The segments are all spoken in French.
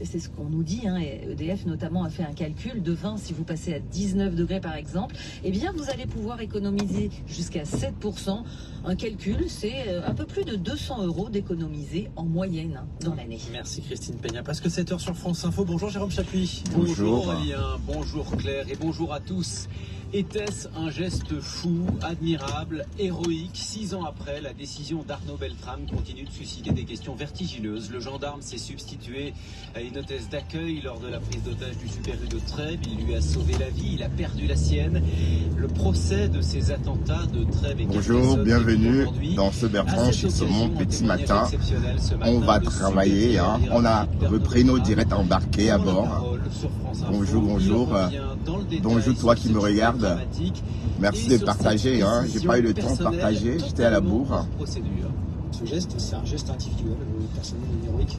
c'est ce qu'on nous dit, hein, et EDF notamment a fait un calcul de 20, si vous passez à 19 degrés par exemple, eh bien vous allez pouvoir économiser jusqu'à 7%. Un calcul, c'est un peu plus de 200 € d'économiser en moyenne dans l'année. Merci Christine Peña. Presque 7 heures sur France Info. Bonjour Jérôme Chapuis. Bonjour Aurélien, bonjour Claire et bonjour à tous. Était-ce un geste fou, admirable, héroïque? 6 ans après, la décision d'Arnaud Beltrame continue de susciter des questions vertigineuses. Le gendarme s'est substitué à une hôtesse d'accueil lors de la prise d'otage du Super U de Trèbes. Il lui a sauvé la vie, il a perdu la sienne. Le procès de ces attentats de Trèbes et Bonjour, bienvenue dans ce Bertrand chez Saumon, petit matin. On va travailler, hein. On a repris nos directs embarqués à bord. Bonjour, bonjour. Bonjour toi qui me regardes. Merci de partager, hein. J'ai pas eu le temps de partager, j'étais à la bourre. Ce geste, c'est un geste individuel, personnel et héroïque.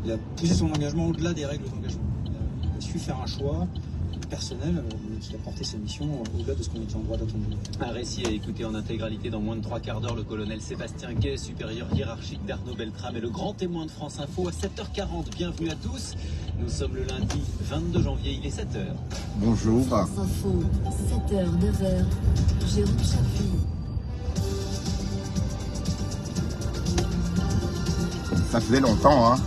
Il a poussé son engagement au-delà des règles d'engagement. Il a su faire un choix personnel qui a porté sa mission au-delà de ce qu'on était en droit d'attendre. Un récit à écouter en intégralité dans moins de 3 quarts d'heure. Le colonel Sébastien Guay, supérieur hiérarchique d'Arnaud Beltrame, est le grand témoin de France Info à 7h40. Bienvenue à tous. Nous sommes le lundi 22 janvier, il est 7h. Bonjour. France Info, 7h, 9h, Jérôme Chapuis. Ça faisait longtemps, hein.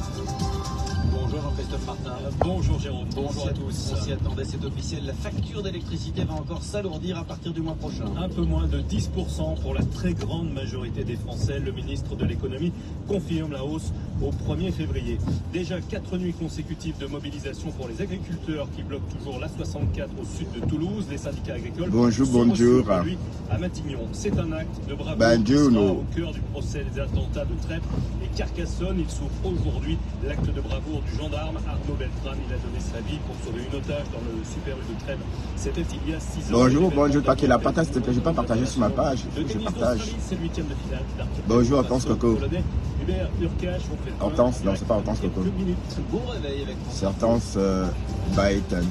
Bonjour Jean-Christophe Martin. Bonjour Jérôme. Bonjour à tous. On s'y attendait, c'est officiel. La facture d'électricité va encore s'alourdir à partir du mois prochain. Un peu moins de 10% pour la très grande majorité des Français. Le ministre de l'économie confirme la hausse au 1er février. Déjà 4 nuits consécutives de mobilisation pour les agriculteurs qui bloquent toujours l'A64 au sud de Toulouse. Les syndicats agricoles bonjour. à Matignon. C'est un acte de bravoure au cœur du procès des attentats de Trèbes et Carcassonne. Il s'ouvre aujourd'hui l'acte de bravoure du gendarme Arnaud Beltrame. Il a donné sa vie pour sauver une otage dans le Super U de Trèbes. C'était il y a 6 ans. Bonjour, toi qui la partage, s'il te plaît, je vais pas partager sur ma page. Je partage. Bonjour, Hortense Coco. Hortense, non, c'est pas Hortense Coco. C'est Hortense Biden.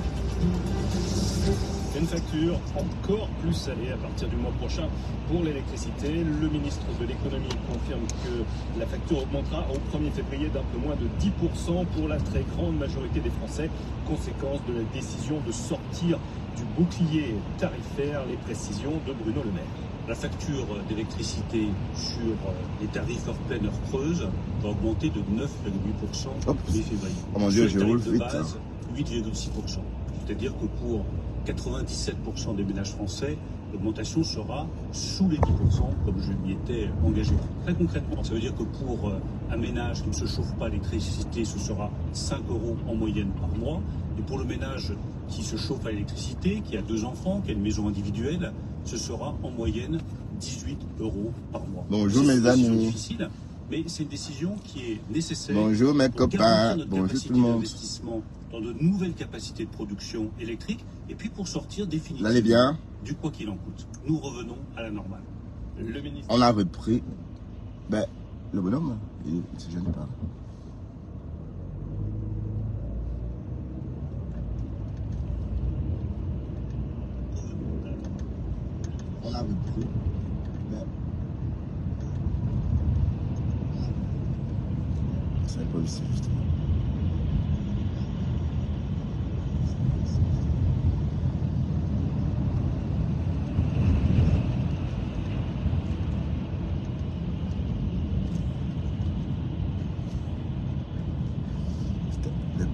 Une facture encore plus salée à partir du mois prochain pour l'électricité. Le ministre de l'économie confirme que la facture augmentera au 1er février d'un peu moins de 10% pour la très grande majorité des Français. Conséquence de la décision de sortir du bouclier tarifaire, les précisions de Bruno Le Maire. La facture d'électricité sur les tarifs heure pleine, heure creuse va augmenter de 9,8% au 1er février. Oh mon Dieu, je roule vite. 8,6%. C'est-à-dire que pour 97% des ménages français, l'augmentation sera sous les 10%, comme je m'y étais engagé. Très concrètement, ça veut dire que pour un ménage qui ne se chauffe pas à l'électricité, ce sera 5 € en moyenne par mois. Et pour le ménage qui se chauffe à l'électricité, qui a 2 enfants, qui a une maison individuelle, ce sera en moyenne 18 € par mois. Bonjour mes amis. Difficile, mais c'est une décision qui est nécessaire. Bonjour mes copains. Bonjour tout le monde. Dans de nouvelles capacités de production électrique et puis pour sortir définitivement du quoi qu'il en coûte. Nous revenons à la normale. Le ministre... On a repris. Ben, le bonhomme, il se gêne pas. On a repris. Ben, c'est pas ici justement.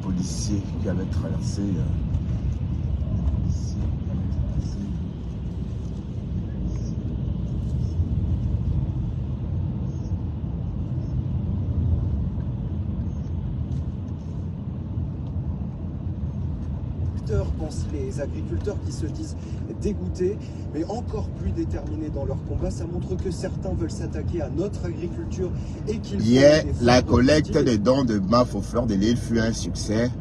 Policiers qui avaient traversé pensent les agriculteurs qui se disent dégoûtés mais encore plus déterminés dans leur combat. Ça montre que certains veulent s'attaquer à notre agriculture et qu'ils hier la collecte des dons de MAF aux fleurs de l'île fut un succès.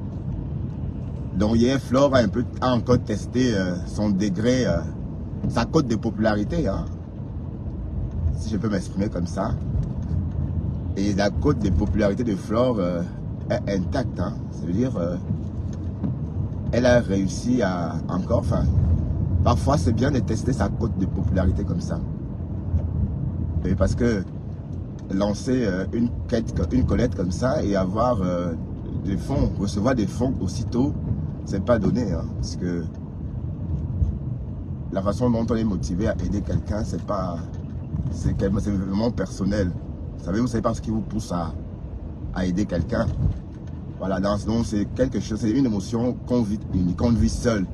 Donc hier Flore a encore testé son degré, sa cote de popularité, hein, si je peux m'exprimer comme ça. Et la cote de popularité de Flore est intacte, hein. Ça veut dire elle a réussi à encore, enfin, parfois c'est bien de tester sa cote de popularité comme ça. Et parce que lancer une collecte comme ça et avoir des fonds, recevoir des fonds aussitôt, c'est pas donné, hein, parce que la façon dont on est motivé à aider quelqu'un, c'est vraiment personnel. Vous savez pas ce qui vous pousse à aider quelqu'un. Voilà, donc c'est quelque chose, c'est une émotion qu'on vit seul.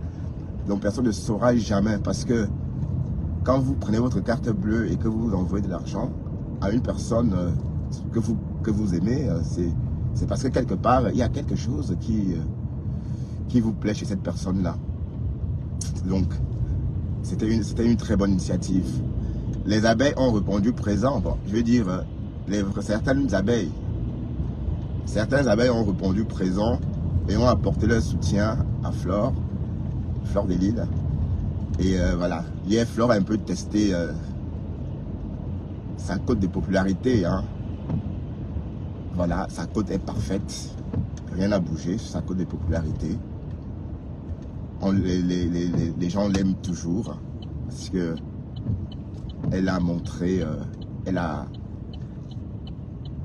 Donc personne ne saura jamais, parce que quand vous prenez votre carte bleue et que vous envoyez de l'argent à une personne que vous aimez, c'est parce que quelque part, il y a quelque chose qui vous plaît chez cette personne-là. Donc, c'était une très bonne initiative. Les abeilles ont répondu présent. Bon, je veux dire, certaines abeilles ont répondu présent et ont apporté leur soutien à Flore des Lilles. Et voilà, hier Flore a un peu testé sa cote de popularité. Hein. Voilà, sa cote est parfaite. Rien n'a bougé sur sa cote de popularité. Les gens l'aiment toujours parce que elle a montré,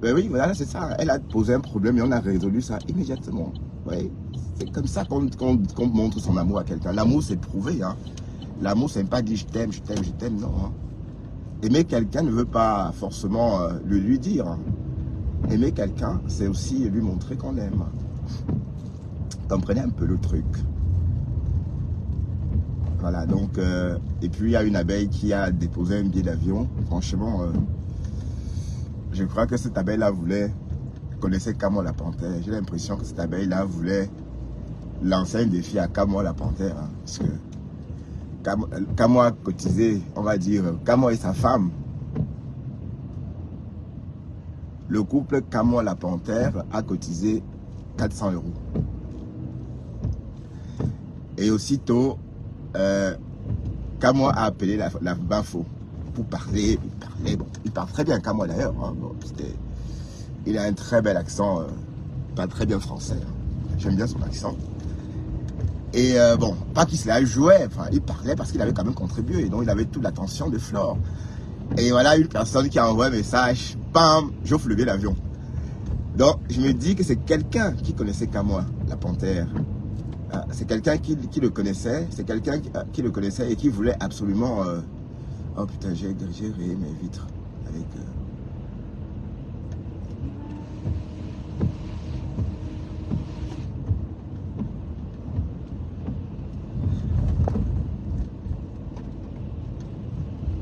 oui, voilà, c'est ça. Elle a posé un problème et on a résolu ça immédiatement. Oui, c'est comme ça qu'on montre son amour à quelqu'un. L'amour, c'est prouvé. Hein. L'amour, c'est pas dit je t'aime, non. Hein. Aimer quelqu'un ne veut pas forcément le lui dire. Hein. Aimer quelqu'un, c'est aussi lui montrer qu'on l'aime. Comprenez un peu le truc. Voilà, donc, et puis il y a une abeille qui a déposé un billet d'avion. Franchement, je crois que cette abeille-là connaissait Camo la panthère. J'ai l'impression que cette abeille-là voulait lancer un défi à Camo la panthère. Hein, parce que Camo a cotisé, on va dire, Camo et sa femme. Le couple Camo la panthère a cotisé 400 €. Et aussitôt, Camo a appelé la Bafo pour parler. Il parle très bien Camo d'ailleurs. Hein, bon, il a un très bel accent, pas très bien français. Hein. J'aime bien son accent. Et bon, pas qu'il se la jouait, enfin, il parlait parce qu'il avait quand même contribué. Et donc il avait toute l'attention de Flore. Et voilà une personne qui a envoyé un message, bam, j'offre le billet d'avion. Donc je me dis que c'est quelqu'un qui connaissait Camo la panthère. C'est quelqu'un qui le connaissait, c'est quelqu'un qui le connaissait et qui voulait absolument... Oh putain, j'ai rayé mes vitres avec...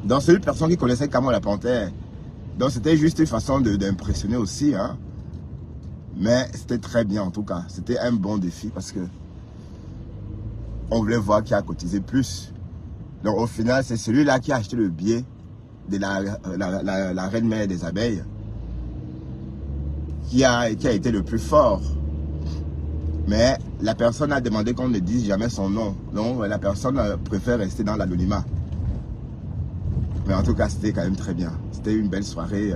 Donc c'est une personne qui connaissait Camo la panthère. Donc c'était juste une façon d'impressionner aussi. Hein. Mais c'était très bien en tout cas. C'était un bon défi parce que on voulait voir qui a cotisé plus. Donc au final, c'est celui-là qui a acheté le billet de la reine mère des abeilles qui a été le plus fort. Mais la personne a demandé qu'on ne dise jamais son nom. Donc la personne préfère rester dans l'anonymat. Mais en tout cas, c'était quand même très bien. C'était une belle soirée.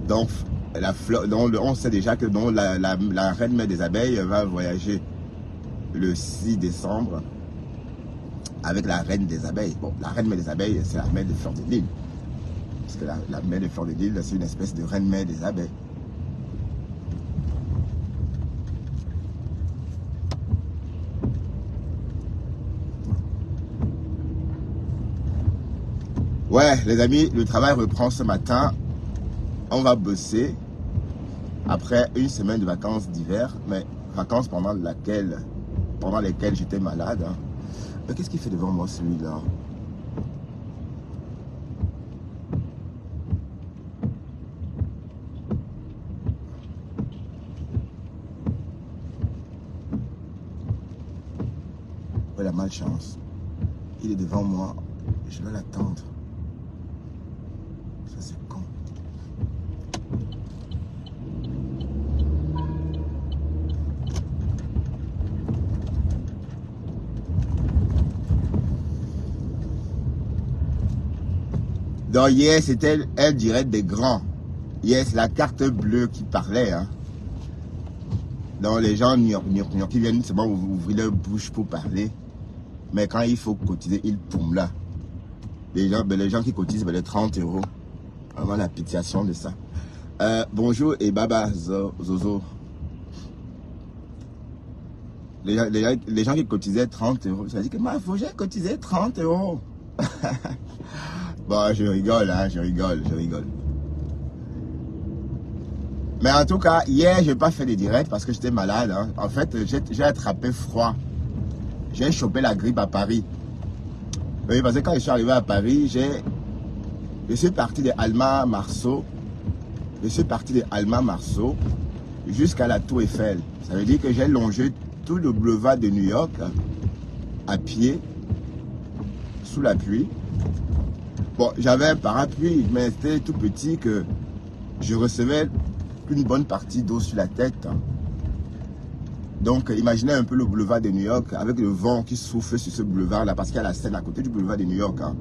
Donc, on sait déjà que la reine mère des abeilles va voyager le 6 décembre avec la reine des abeilles. Bon, la reine mère des abeilles, c'est la mère de Flore des Lilles. Parce que la mère de Flore des Lilles, c'est une espèce de reine mère des abeilles. Ouais, les amis, le travail reprend ce matin. On va bosser après une semaine de vacances d'hiver, mais vacances pendant lesquelles j'étais malade. Hein. Mais qu'est-ce qu'il fait devant moi celui-là? Ouais, la malchance. Il est devant moi. Je vais l'attendre. Ça c'est con. Donc hier, c'était un direct des grands. Hier, c'est la carte bleue qui parlait. Hein. Donc les gens qui viennent seulement ouvrir leur bouche pour parler. Mais quand il faut cotiser, ils poum là. Les gens qui cotisent les 30 €. Vraiment la pitiation de ça. Bonjour et Baba Zozo. Les gens qui cotisaient 30 euros, ça dit que moi, faut que j'ai cotisé 30 euros. Bon, je rigole, hein, je rigole. Mais en tout cas, hier, je n'ai pas fait de direct parce que j'étais malade. Hein. En fait, j'ai attrapé froid. J'ai chopé la grippe à Paris. Oui, parce que quand je suis arrivé à Paris, je suis parti de Alma Marceau. Jusqu'à la Tour Eiffel. Ça veut dire que j'ai longé tout le boulevard de New York à pied, sous la pluie. Bon, j'avais un parapluie, mais c'était tout petit que je recevais une bonne partie d'eau sur la tête. Donc, imaginez un peu le boulevard de New York avec le vent qui souffle sur ce boulevard-là, parce qu'il y a la Seine à côté du boulevard de New York. Hein.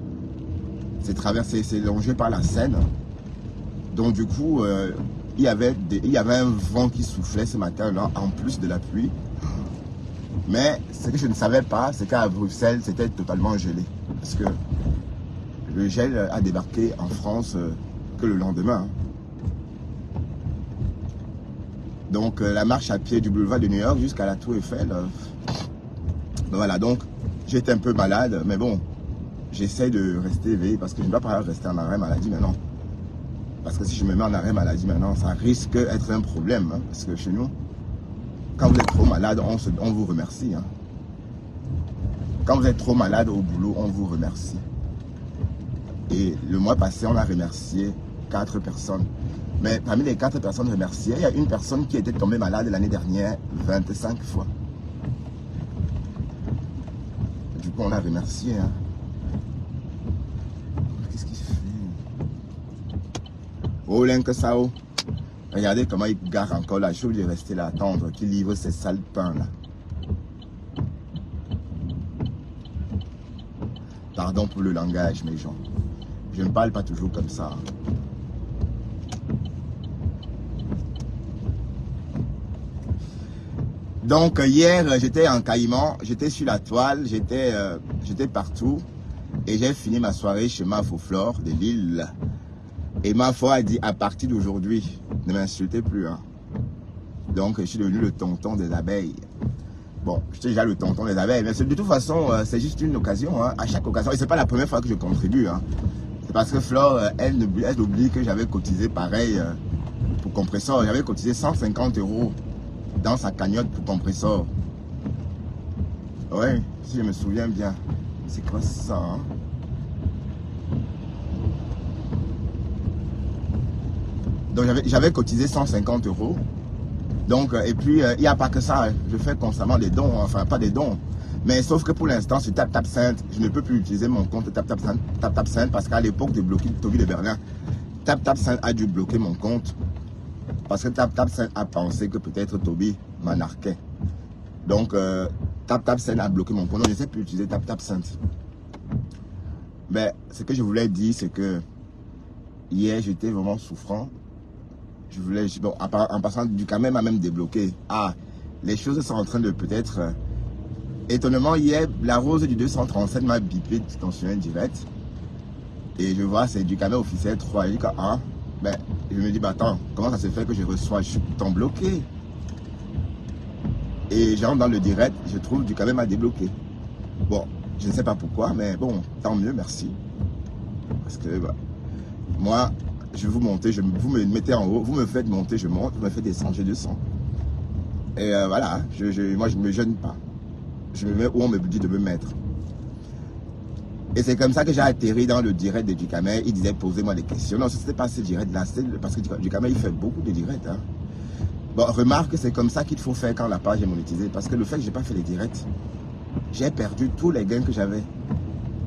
C'est longé par la Seine. Donc, du coup, il y avait un vent qui soufflait ce matin-là, en plus de la pluie. Mais ce que je ne savais pas, c'est qu'à Bruxelles, c'était totalement gelé. Parce que le gel a débarqué en France que le lendemain. Donc la marche à pied du boulevard de New York jusqu'à la Tour Eiffel. Voilà, donc j'étais un peu malade, mais bon, j'essaie de rester éveillé parce que je ne dois pas rester en arrêt maladie maintenant. Parce que si je me mets en arrêt maladie maintenant, ça risque d'être un problème. Hein, parce que chez nous, quand vous êtes trop malade, on vous remercie. Hein. Quand vous êtes trop malade au boulot, on vous remercie. Et le mois passé, on a remercié 4 personnes. Mais parmi les 4 personnes remerciées, il y a une personne qui était tombée malade l'année dernière 25 fois. Du coup, on a remercié. Hein. Qu'est-ce qu'il fait? Oh, l'Inkesao. Regardez comment il gare encore là. Je suis obligé de rester là, attendre qu'il livre ces sales pains là. Pardon pour le langage, mes gens. Je ne parle pas toujours comme ça. Donc hier, j'étais en Caïman, j'étais sur la toile, j'étais partout. Et j'ai fini ma soirée chez Mafo-Flore de Lille. Et Mafo a dit, à partir d'aujourd'hui, ne m'insultez plus. Hein. Donc je suis devenu le tonton des abeilles. Bon, j'étais déjà le tonton des abeilles, mais de toute façon, c'est juste une occasion. Hein. À chaque occasion, et c'est pas la première fois que je contribue. Hein. C'est parce que Flore, elle oublie que j'avais cotisé pareil pour compresseur. J'avais cotisé 150 € dans sa cagnotte pour compresseur. Oui, si je me souviens bien. C'est quoi ça? Hein? Donc j'avais cotisé 150 €. Donc, et puis, il n'y a pas que ça. Hein. Je fais constamment des dons, enfin pas des dons. Mais sauf que pour l'instant, sur TapTapSend, je ne peux plus utiliser mon compte TapTapSend parce qu'à l'époque de bloquer Toby de Berlin, TapTapSend a dû bloquer mon compte. Parce que TapTapSend a pensé que peut-être Toby m'anarquait. Donc, TapTapSend a bloqué mon compte. Donc, je ne sais plus utiliser TapTapSend. Mais ce que je voulais dire, c'est que hier, j'étais vraiment souffrant. Je voulais, bon, en passant du Ducamay m'a même débloqué. Ah, les choses sont en train de peut-être... étonnamment, hier, la rose du 237 m'a bipé tensionnel direct. Et je vois, c'est Ducamay officiel 3. Je dis que, ah, ben, je me dis, bah attends, comment ça se fait que je reçois? Je suis pourtant bloqué. Et j'entre dans le direct, je trouve Ducamay m'a débloqué. Bon, je ne sais pas pourquoi, mais bon, tant mieux, merci. Parce que, bah, moi, je vais vous monter, vous me mettez en haut, vous me faites monter, je monte, vous me faites descendre, je descends. Et voilà, moi je ne me gêne pas. Je me mets où on me dit de me mettre. Et c'est comme ça que j'ai atterri dans le direct de Ducamay. Il disait, posez-moi des questions. Non, ce n'était pas ce direct-là, parce que Ducamay, il fait beaucoup de directs. Hein. Bon, remarque, c'est comme ça qu'il faut faire quand la page est monétisée. Parce que le fait que je n'ai pas fait les directs, j'ai perdu tous les gains que j'avais.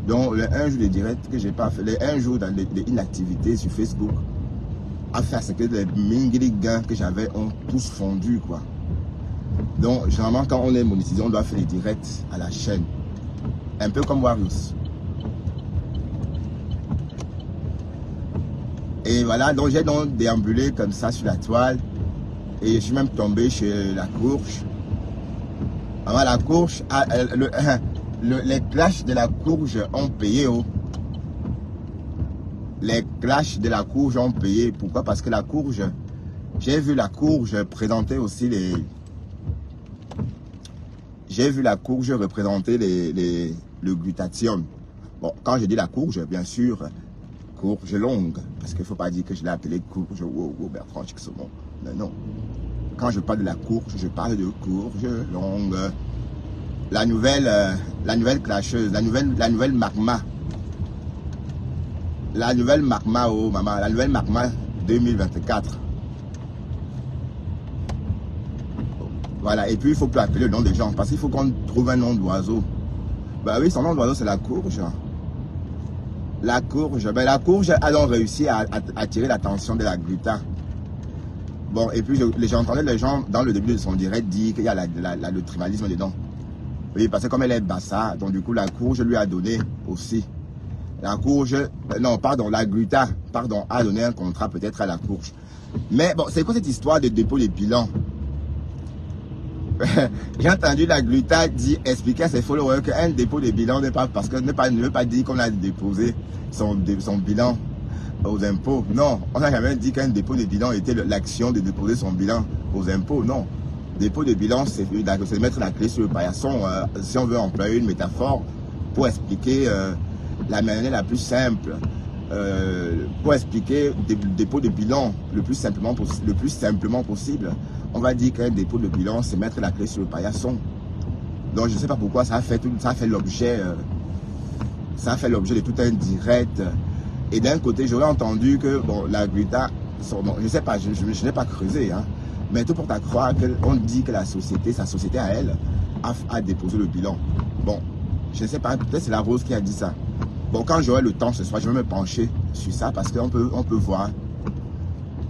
Donc, le 1 jour de direct que je n'ai pas fait, les 1 jour d'inactivité sur Facebook, a fait à ce que les mingli gains que j'avais ont tous fondu, quoi. Donc, généralement, quand on est monétisé, on doit faire les directs à la chaîne. Un peu comme Warriors. Et voilà, donc j'ai donc déambulé comme ça sur la toile. Et je suis même tombé chez la courge. Alors, la courge, les clashs de la courge ont payé. Oh. les clashs de la courge ont payé. Pourquoi? Parce que la courge, j'ai vu la courge présenter aussi les... J'ai vu la courge représenter le glutathion. Bon, quand je dis la courge, bien sûr, courge longue. Parce qu'il ne faut pas dire que je l'ai appelée courge ou Bertrand Chixomon. Non, non. Quand je parle de la courge, je parle de courge longue. La nouvelle clasheuse, la nouvelle magma. La nouvelle magma, oh maman, la nouvelle magma 2024. Voilà, et puis il faut plus appeler le nom des gens, parce qu'il faut qu'on trouve un nom d'oiseau. Bah oui, son nom d'oiseau c'est la courge. La courge, ben la courge a donc réussi à attirer l'attention de la gluta. Bon, et puis j'ai entendu les gens dans le début de son direct dire qu'il y a le tribalisme dedans. Oui, parce que comme elle est bassa, donc du coup la courge lui a donné aussi. La courge, non pardon, la gluta, pardon, a donné un contrat peut-être à la courge. Mais bon, c'est quoi cette histoire de dépôt de bilan? J'ai entendu la gluta expliquer à ses followers qu'un dépôt de bilan ne veut pas dire qu'on a déposé son bilan aux impôts. Non, on n'a jamais dit qu'un dépôt de bilan était l'action de déposer son bilan aux impôts. Non, dépôt de bilan, c'est mettre la clé sur le paillasson. Si on veut employer une métaphore pour expliquer la manière la plus simple, pour expliquer le dépôt de bilan le plus simplement possible, on va dire qu'un dépôt de bilan, c'est mettre la clé sur le paillasson. Donc je ne sais pas pourquoi ça a fait l'objet de tout un direct. Et d'un côté, j'aurais entendu que bon, la gluta, bon, je ne sais pas, je n'ai pas creusé, hein, mais tout porte à croire qu'on dit que sa société à elle, a déposé le bilan. Bon, je ne sais pas, peut-être c'est la Rose qui a dit ça. Bon, quand j'aurai le temps ce soir, je vais me pencher sur ça parce qu'on peut voir.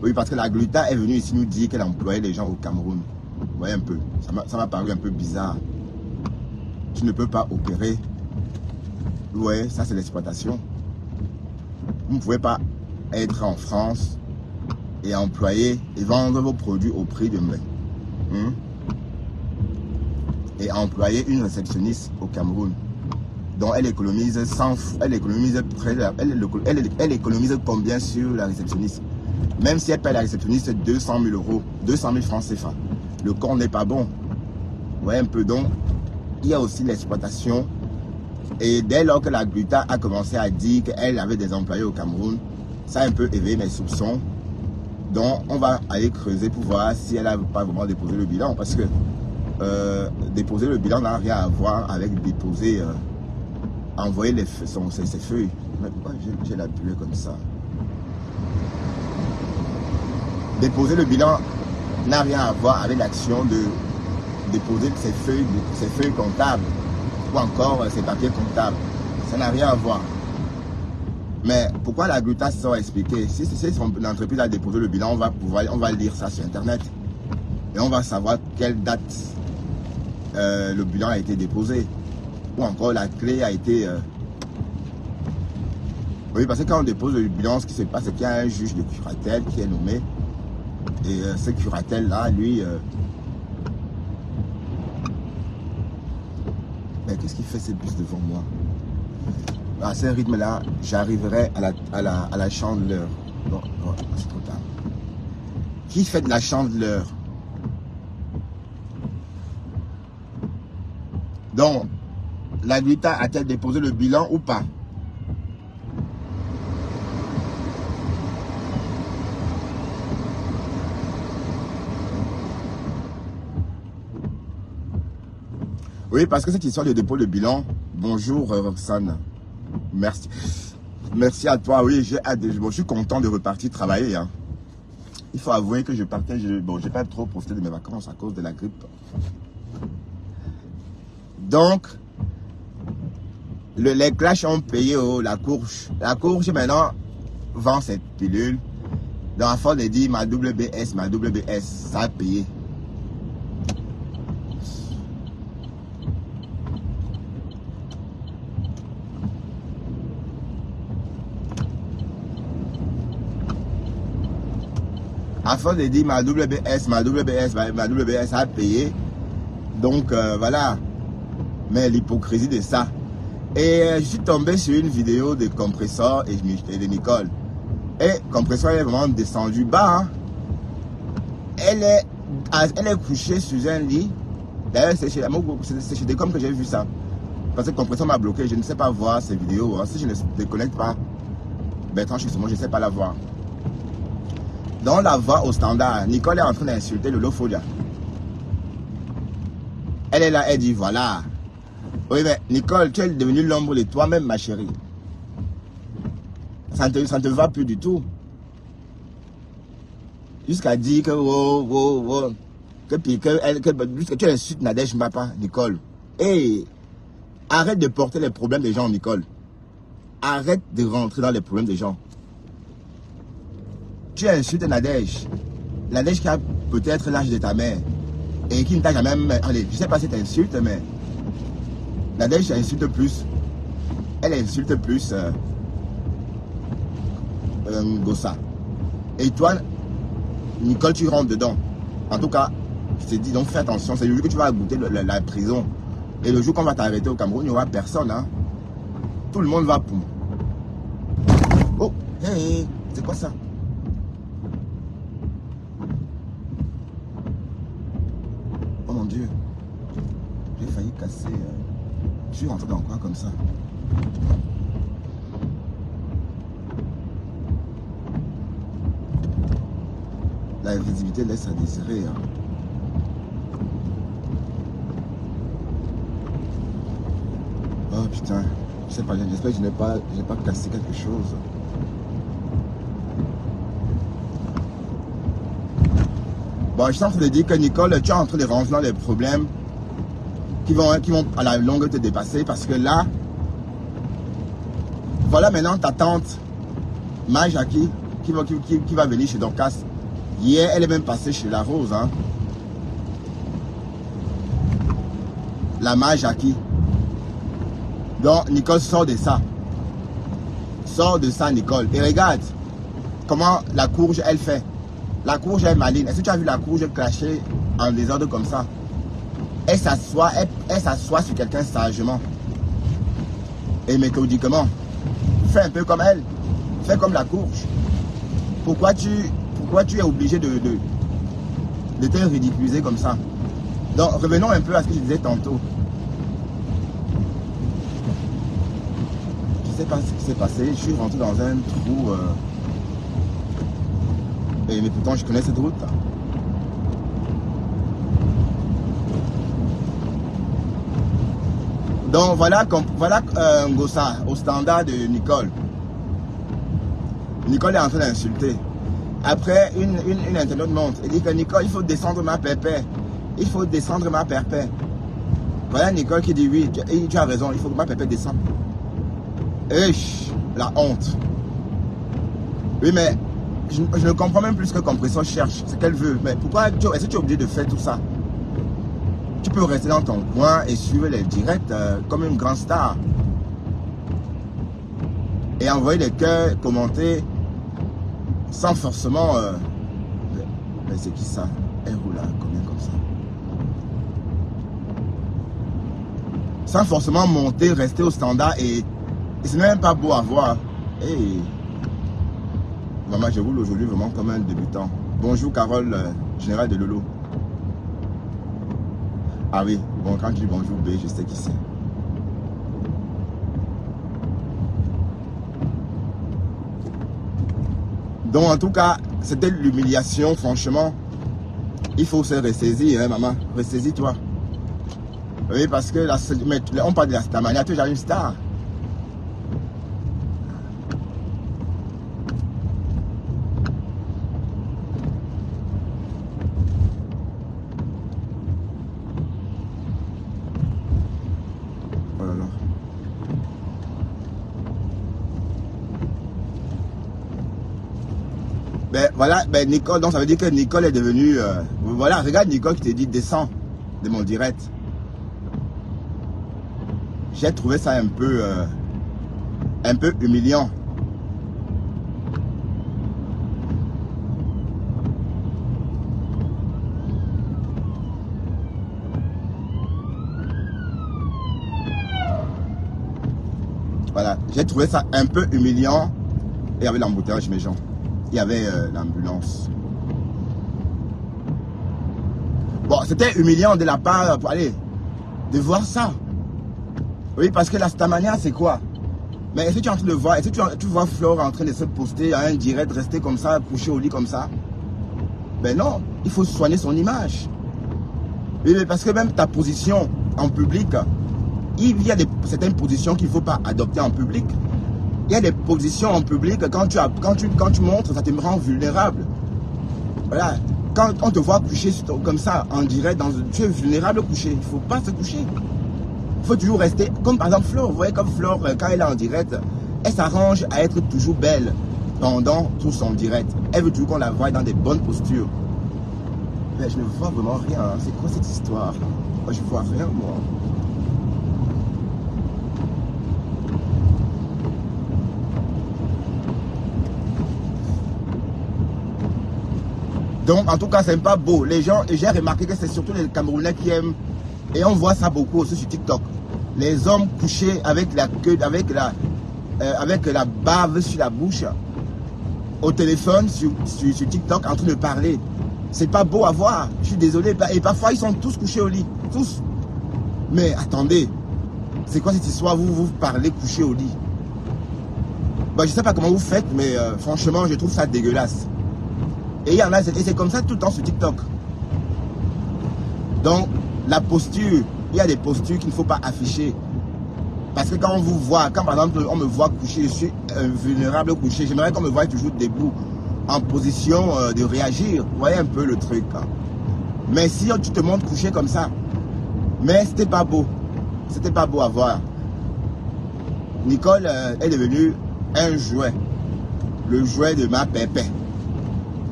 Oui, parce que la gluta est venue ici nous dire qu'elle employait les gens au Cameroun. Vous voyez un peu, ça m'a paru un peu bizarre. Tu ne peux pas opérer. Vous voyez, ça c'est l'exploitation. Vous ne pouvez pas être en France et employer et vendre vos produits au prix de mai. Et employer une réceptionniste au Cameroun. Donc elle économise elle économise combien sur la réceptionniste? Même si elle paie la réceptionniste 200 000 euros, 200 000 francs CFA. Le compte n'est pas bon. Vous voyez un peu, donc il y a aussi l'exploitation. Et dès lors que la gluta a commencé à dire qu'elle avait des employés au Cameroun, ça a un peu éveillé mes soupçons. Donc on va aller creuser pour voir si elle n'a pas vraiment déposé le bilan. Parce que déposer le bilan n'a rien à voir avec déposer, envoyer ses feuilles. Mais pourquoi j'ai la bulle comme ça? Déposer le bilan n'a rien à voir avec l'action de déposer ses feuilles comptables ou encore ses papiers comptables. Ça n'a rien à voir. Mais pourquoi la gluta sera expliquée? Si son entreprise a déposé le bilan, on va lire ça sur Internet. Et on va savoir quelle date le bilan a été déposé. Ou encore la clé a été... Oui, parce que quand on dépose le bilan, ce qui se passe, c'est qu'il y a un juge de curatelle qui est nommé. Et ce curatelle-là, lui... Mais qu'est-ce qu'il fait ce bus devant moi? À ce rythme-là, j'arriverai à la chandeleur. Non, c'est trop tard. Qui fait de la chandeleur? Donc, la gluta a-t-elle déposé le bilan ou pas? Oui, parce que cette histoire de dépôt de bilan, bonjour Roxane, merci. Merci à toi, oui, je suis content de repartir travailler. Hein. Il faut avouer que je partais, bon, j'ai pas trop profité de mes vacances à cause de la grippe. Donc, les clashs ont payé la courge. La courge maintenant vend cette pilule. Dans la force de dire ma WBS, ça a payé. À force de dire ma WBS a payé. Donc voilà. Mais l'hypocrisie de ça. Et je suis tombé sur une vidéo de Compressor et de Nicole. Et Compression est vraiment descendue bas. Hein. Elle est couchée sur un lit. D'ailleurs, c'est chez Decom que j'ai vu ça. Parce que Compression m'a bloqué. Je ne sais pas voir ces vidéos. Hein. Si je ne déconnecte pas Bertrand justement, je ne sais pas la voir. Donc la voix au standard, Nicole est en train d'insulter Lolo Folia. Elle est là, elle dit voilà. Oui mais Nicole, tu es devenue l'ombre de toi-même ma chérie. Ça ne te va plus du tout. Jusqu'à dire que que tu insultes Nadège Mbapa, Nicole. Hey, arrête de porter les problèmes des gens, Nicole. Arrête de rentrer dans les problèmes des gens. Tu insultes Nadège. Nadège qui a peut-être l'âge de ta mère. Et qui ne t'a jamais... Allez, je ne sais pas si tu insultes, mais... Nadège insulte plus. Elle insulte plus... Gossa. Et toi, Nicole, tu rentres dedans. En tout cas, je te dis, donc fais attention. C'est le jour que tu vas goûter la prison. Et le jour qu'on va t'arrêter au Cameroun, il n'y aura personne. Hein. Tout le monde va pour... Oh, hey, c'est quoi ça? Oh mon Dieu. J'ai failli casser... Je suis rentré dans quoi comme ça? La visibilité laisse à désirer. Hein. Oh putain, je sais pas, j'espère que je n'ai pas cassé quelque chose. Bon, je suis en train de dire que Nicole, tu es en train de rentrer dans les problèmes qui vont à la longue te dépasser parce que là, voilà maintenant ta tante, Ma Jackie, qui va venir chez Dorcas. Hier, elle est même passée chez la Rose. Hein. La Ma Jackie. Donc, Nicole sort de ça. Sors de ça, Nicole. Et regarde comment la courge, elle fait. La courge est maligne. Est-ce que tu as vu la courge clasher en désordre comme ça? Elle s'assoit sur quelqu'un sagement. Et méthodiquement. Fais un peu comme elle. Fais comme la courge. Pourquoi tu es obligé de te ridiculiser comme ça? Donc, revenons un peu à ce que je disais tantôt. Je ne sais pas ce qui s'est passé. Je suis rentré dans un trou. Mais pourtant, je connais cette route. Donc, voilà Gossa, au standard de Nicole. Nicole est en train d'insulter. Après, une internaute monte et dit que Nicole, il faut descendre ma pépé. Il faut descendre ma pépé. Voilà Nicole qui dit oui, tu as raison, il faut que ma pépé descende. La honte. Oui, mais je ne comprends même plus ce que Compression cherche, ce qu'elle veut. Mais pourquoi est-ce que tu es obligé de faire tout ça? Tu peux rester dans ton coin et suivre les directs comme une grande star. Et envoyer les cœurs, commenter, sans forcément... mais c'est qui ça? Elle roule là, combien comme ça? Sans forcément monter, rester au standard et c'est même pas beau à voir. Hey. Maman, je roule aujourd'hui vraiment comme un débutant. Bonjour Carole, général de Lolo. Ah oui, bon, quand je dis bonjour B, je sais qui c'est. Donc en tout cas, c'était l'humiliation, franchement. Il faut se ressaisir, hein, maman. Ressaisis-toi. Oui, parce que on parle de la Starmania, tu es déjà une star. Oh là là. Ben voilà, ben Nicole, donc ça veut dire que Nicole est devenue... voilà, regarde Nicole qui te dit descends de mon direct. J'ai trouvé ça un peu humiliant. Voilà, j'ai trouvé ça un peu humiliant. Et avec l'embouteillage, mes gens. il y avait l'ambulance. Bon, c'était humiliant de la part, pour aller, de voir ça. Oui, parce que la Stamania, c'est quoi? Mais est-ce que tu es en train de voir, est-ce que tu vois Flore en train de se poster à un direct, rester comme ça, couché au lit comme ça? Ben non, il faut soigner son image. Oui, mais parce que même ta position en public, il y a certaines positions qu'il ne faut pas adopter en public. Il y a des positions en public, quand tu montres, ça te rend vulnérable. Voilà. Quand on te voit coucher comme ça, en direct, tu es vulnérable couché. Il ne faut pas se coucher. Il faut toujours rester, comme par exemple Flore. Vous voyez, comme Flore, quand elle est en direct, elle s'arrange à être toujours belle pendant tout son direct. Elle veut toujours qu'on la voie dans des bonnes postures. Mais je ne vois vraiment rien. Hein. C'est quoi cette histoire? Moi, je ne vois rien, moi. Donc, en tout cas, c'est pas beau. Les gens, et j'ai remarqué que c'est surtout les Camerounais qui aiment, et on voit ça beaucoup aussi sur TikTok. Les hommes couchés avec la queue, avec la bave sur la bouche, au téléphone, sur TikTok, en train de parler. C'est pas beau à voir. Je suis désolé. Et parfois, ils sont tous couchés au lit. Tous. Mais attendez. C'est quoi cette histoire? Vous parlez couché au lit. Bah, je sais pas comment vous faites, mais franchement, je trouve ça dégueulasse. Et il y en a, et c'est comme ça tout le temps sur TikTok. Donc, la posture, il y a des postures qu'il ne faut pas afficher. Parce que quand on vous voit, quand par exemple on me voit couché, je suis vulnérable couché, j'aimerais qu'on me voie toujours debout, en position de réagir. Vous voyez un peu le truc. Hein. Mais si tu te montres couché comme ça, mais c'était pas beau. C'était pas beau à voir. Nicole est devenue un jouet. Le jouet de ma pépé.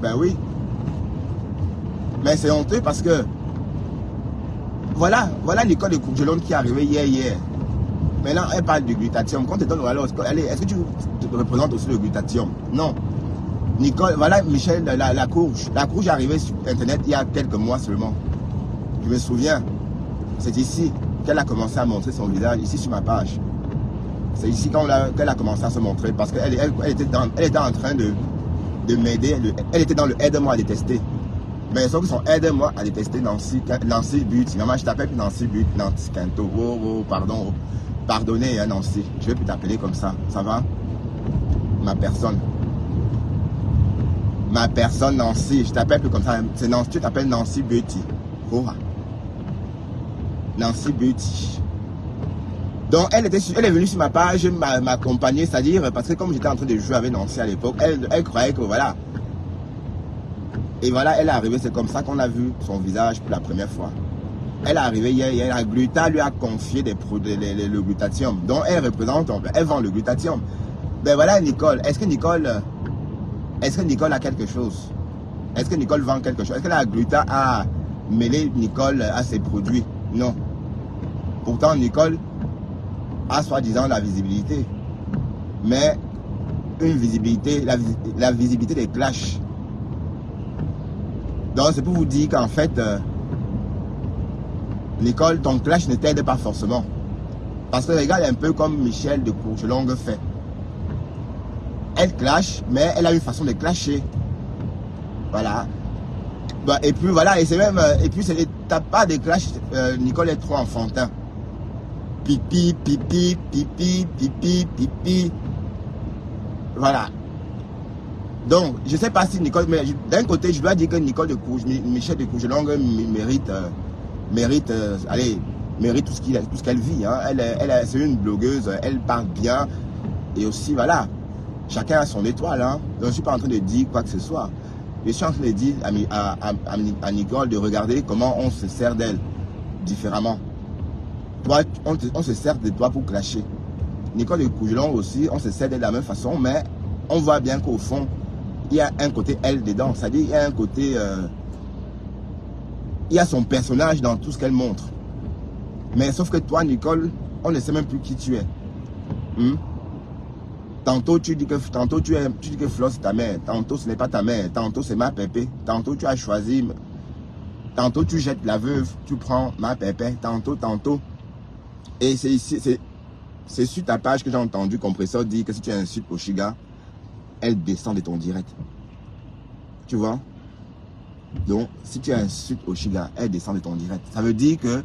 Ben oui. Mais c'est honteux parce que voilà Nicole de Courgelon qui est arrivée hier. Maintenant, elle parle du glutathium. Quand tu donnes, allez, est-ce que tu te représentes aussi le glutathium? Non. Nicole, voilà Michel, la courge. La courge est arrivée sur Internet il y a quelques mois seulement. Je me souviens. C'est ici qu'elle a commencé à montrer son visage, ici sur ma page. C'est ici qu'elle a commencé à se montrer parce qu'elle était en train de m'aider. Elle était dans le aide-moi à détester. Mais sauf que son aide-moi à détester Nancy But. Maman, je t'appelle plus Nancy But, Nancy Quinto. Oh, pardon. Pardonnez, hein, Nancy. Je vais plus t'appeler comme ça. Ça va? Ma personne. Ma personne, Nancy. Je t'appelle plus comme ça. C'est Nancy. Tu t'appelles Nancy Beauty. Oh. Nancy Beauty. Donc, elle est venue sur ma page m'accompagner, c'est-à-dire, parce que comme j'étais en train de jouer avec Nancy à l'époque, elle croyait que voilà. Et voilà, elle est arrivée, c'est comme ça qu'on a vu son visage pour la première fois. Elle est arrivée hier, la Gluta lui a confié des produits, le glutathium. Donc, elle vend le glutathium. Ben voilà, Nicole, est-ce que Nicole a quelque chose? Est-ce que Nicole vend quelque chose? Est-ce que la Gluta a mêlé Nicole à ses produits? Non. Pourtant, Nicole a soi-disant la visibilité. Mais une visibilité, la visibilité des clashs. Donc, c'est pour vous dire qu'en fait, Nicole, ton clash ne t'aide pas forcément. Parce que regarde un peu comme Michel de Courgelongue fait. Elle clash, mais elle a une façon de clasher. Voilà. Bah, et puis voilà, et c'est même, et puis t'as pas de clash, Nicole est trop enfantin. Pipi, pipi, pipi, pipi, pipi. Voilà. Donc, je sais pas si Nicole, mais d'un côté, je dois dire que Michel de Courgelongue mérite tout ce qu'elle vit. Hein. C'est une blogueuse, elle parle bien. Et aussi, voilà, chacun a son étoile. Hein. Donc, je ne suis pas en train de dire quoi que ce soit. Je suis en train de dire à Nicole de regarder comment on se sert d'elle différemment. Toi, on se sert de toi pour clasher. Nicole de Courgelongue aussi, on se sert d'elle de la même façon, mais on voit bien qu'au fond, il y a un côté elle dedans. C'est-à-dire, il y a un côté... il y a son personnage dans tout ce qu'elle montre. Mais sauf que toi, Nicole, on ne sait même plus qui tu es. Tantôt tu dis que Flo c'est ta mère. Tantôt ce n'est pas ta mère. Tantôt c'est ma pépé. Tantôt tu as choisi. Tantôt tu jettes la veuve. Tu prends ma pépé. Tantôt. Et c'est ici, c'est sur ta page que j'ai entendu Compresseur dire que si tu insultes Oshiga, elle descend de ton direct. Tu vois? Donc, si tu insultes Oshiga, elle descend de ton direct. Ça veut dire que,